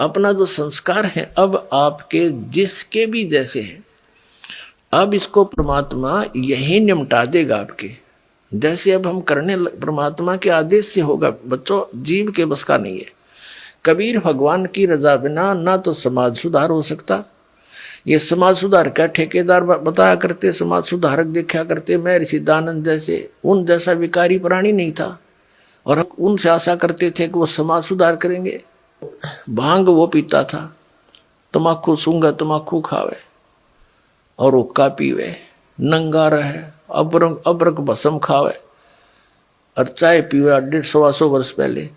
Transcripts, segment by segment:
अपना जो संस्कार है अब आपके जिसके भी जैसे हैं, अब इसको परमात्मा यही निमटा देगा आपके। जैसे अब हम करने परमात्मा के आदेश से होगा बच्चों, जीव के बस का नहीं है। कबीर भगवान की रजा बिना ना तो समाज सुधार हो सकता। ये समाज सुधार का ठेकेदार बताया करते, समाज सुधारक देखा करते महर्षि दानंद जैसे, उन जैसा विकारी प्राणी नहीं था और हम उनसे आशा करते थे कि वो समाज सुधार करेंगे। भांग वो पीता था, तम्बाकू सूंगा तम्बाकू खावे और हुक्का पीवे, नंगा रहे, अबरक भस्म खावे और चाय पीवे 150 वर्ष पहले।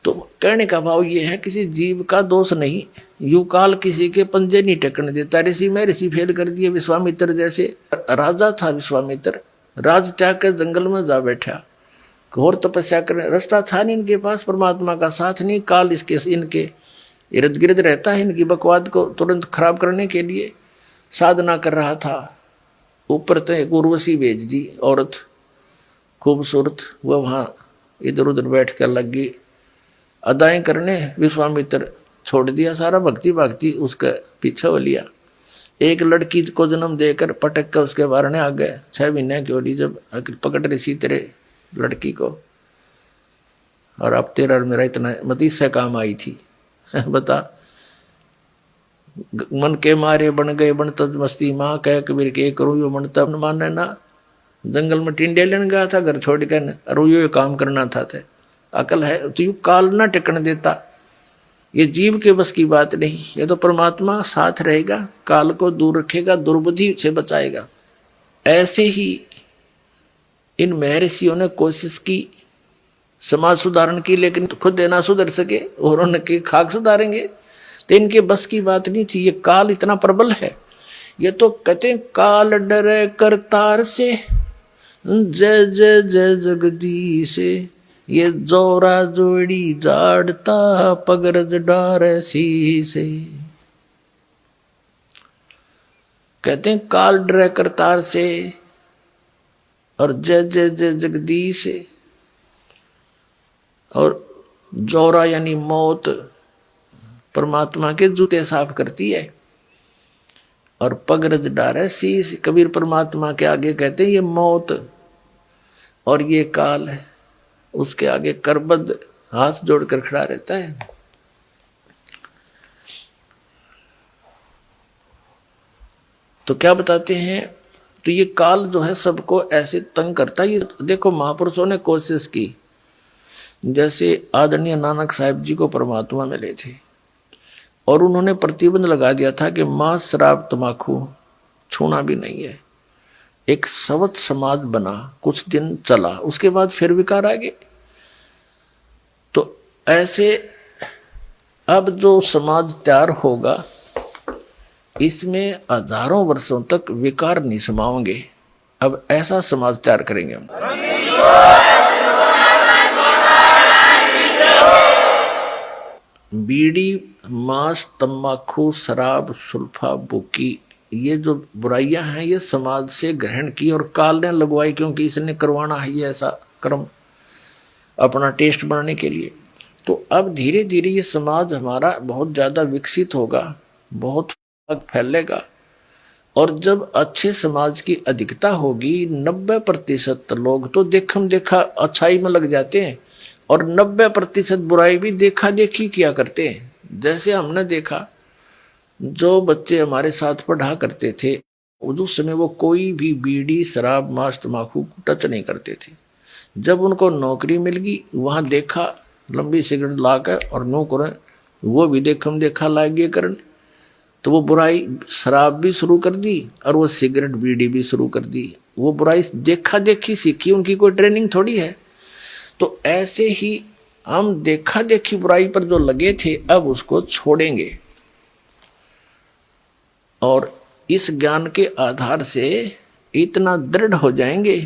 तो कहने का भाव ये है किसी जीव का दोष नहीं, यू काल किसी के पंजे नहीं टेकने देता। ऋषि में ऋषि फेल कर दिए। विश्वामित्र जैसे राजा था, विश्वामित्र राज त्याग कर जंगल में जा बैठा, घोर तपस्या करने, रास्ता था नहीं इनके पास, परमात्मा का साथ नहीं, काल इसके इनके इर्द गिर्द रहता है, इनकी बकवाद को तुरंत खराब करने के लिए साधना कर रहा था। ऊपर तो एक उर्वशी भेज दी औरत खूबसूरत, वह वहाँ इधर उधर बैठ कर लग गई अदाएं करने। विश्वामित्र छोड़ दिया सारा, भक्ति भक्ति उसका पीछा हो लिया। एक लड़की को जन्म देकर पटक कर उसके बारने आ गए। 6 महीने की होली जब पकड़ रही तेरे लड़की को, और अब तेरा और मेरा इतना मतीस से काम आई थी बता। मन के मारे बन गए बन तज मस्ती माँ, कह कबीर के करूँ यो मन तब माने ना। जंगल में टिंडे लेने गया था घर छोड़ कर, और यो काम करना था। अकल है तो यू काल ना टिकने देता। ये जीव के बस की बात नहीं, ये तो परमात्मा साथ रहेगा, काल को दूर रखेगा, दुर्बुद्धि से बचाएगा। ऐसे ही इन महर्षियों ने कोशिश की समाज सुधारण की, लेकिन तो खुद ना सुधर सके और उनके खाक सुधारेंगे तो इनके बस की बात नहीं थी। ये काल इतना प्रबल है। ये तो कहते हैं काल डरे करतार से, जय जय जय जगदीश, ये जोरा जोड़ी जाड़ता पगरज डार शीसे। कहते हैं काल डरे करतार से और जय जय जय जगदीश, और जोरा यानी मौत परमात्मा के जूते साफ करती है, और पगरज डारे शीश कबीर परमात्मा के आगे कहते हैं ये मौत और ये काल है, उसके आगे करबद्ध हाथ जोड़कर खड़ा रहता है। तो क्या बताते हैं, तो ये काल जो है सबको ऐसे तंग करता है। ये देखो महापुरुषों ने कोशिश की, जैसे आदरणीय नानक साहिब जी को परमात्मा मिले थे और उन्होंने प्रतिबंध लगा दिया था कि मांस शराब तम्बाकू छूना भी नहीं है। एक सवत समाज बना, कुछ दिन चला, उसके बाद फिर विकार आ गए। तो ऐसे अब जो समाज तैयार होगा इसमें हजारों वर्षों तक विकार नहीं समाओगे। अब ऐसा समाज तैयार करेंगे हम। बीड़ी, मांस, तम्बाकू, शराब, सुल्फा, बुकी, ये जो बुराइयां हैं ये समाज से ग्रहण की और काल ने लगवाई, क्योंकि इसने करवाना है ये ऐसा कर्म अपना टेस्ट बनाने के लिए। तो अब धीरे धीरे ये समाज हमारा बहुत ज़्यादा विकसित होगा, बहुत फैलेगा। और जब अच्छे समाज की अधिकता होगी, 90% लोग तो देखम देखा अच्छाई में लग जाते हैं और 90% बुराई भी देखा देखी किया करते हैं। जैसे हमने देखा जो बच्चे हमारे साथ पढ़ा करते थे उस समय वो कोई भी बीड़ी, शराब, मांस, तम्बाकू टच नहीं करते थे। जब उनको नौकरी मिल गई वहाँ देखा लंबी सिगरेट ला कर और नो करें, वो भी देखम देखा लागे करने, तो वो बुराई शराब भी शुरू कर दी और वो सिगरेट बीड़ी भी शुरू कर दी। वो बुराई देखा देखी सीखी, उनकी कोई ट्रेनिंग थोड़ी है। तो ऐसे ही हम देखा देखी बुराई पर जो लगे थे अब उसको छोड़ेंगे, और इस ज्ञान के आधार से इतना दृढ़ हो जाएंगे,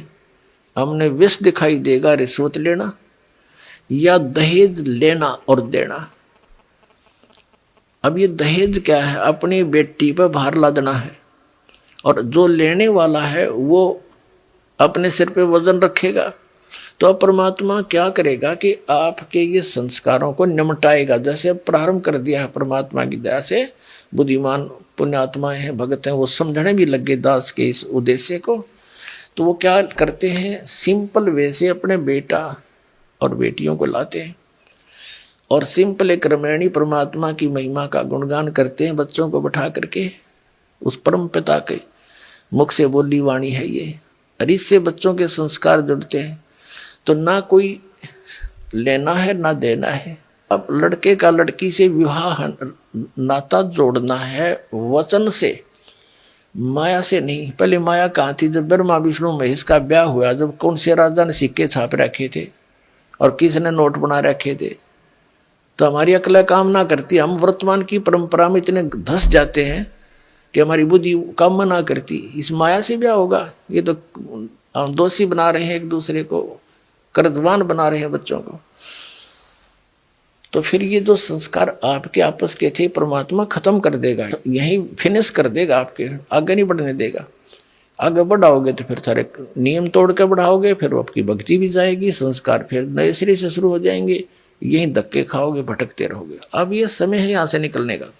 हमने विष दिखाई देगा रिश्वत लेना या दहेज लेना और देना। अब ये दहेज क्या है, अपनी बेटी पर भार लादना है, और जो लेने वाला है वो अपने सिर पे वजन रखेगा। तो परमात्मा क्या करेगा कि आपके ये संस्कारों को निमटाएगा। जैसे अब प्रारंभ कर दिया है परमात्मा की दया से, बुद्धिमान पुण्यात्माएं हैं, भगत हैं, वो समझने भी लगे दास के इस उद्देश्य को। तो वो क्या करते हैं, सिंपल वे से अपने बेटा और बेटियों को लाते हैं और सिंपल एक रामायणी परमात्मा की महिमा का गुणगान करते हैं, बच्चों को बैठा करके। उस परम पिता के मुख से बोली वाणी है ये, और इससे बच्चों के संस्कार जुड़ते हैं। तो ना कोई लेना है ना देना है। अब लड़के का लड़की से विवाह नाता जोड़ना है वचन से, माया से नहीं। पहले माया कहाँ थी? जब ब्रह्मा विष्णु महेश का ब्याह हुआ, जब कौन से राजा ने सिक्के छाप रखे थे और किसने नोट बना रखे थे, तो हमारी अकल काम ना करती। हम वर्तमान की परंपरा में इतने धस जाते हैं कि हमारी बुद्धि काम ना करती। इस माया से ब्याह होगा? ये तो हम दोषी बना रहे हैं, एक दूसरे को कर्जवान बना रहे हैं बच्चों को। तो फिर ये जो संस्कार आपके आपस के थे, परमात्मा खत्म कर देगा, यही फिनिश कर देगा, आपके आगे नहीं बढ़ने देगा। आगे बढ़ाओगे तो फिर सारे नियम तोड़ के बढ़ाओगे, फिर आपकी भक्ति भी जाएगी, संस्कार फिर नए सिरे से शुरू हो जाएंगे, यही धक्के खाओगे, भटकते रहोगे। अब ये समय है यहाँ से निकलने का।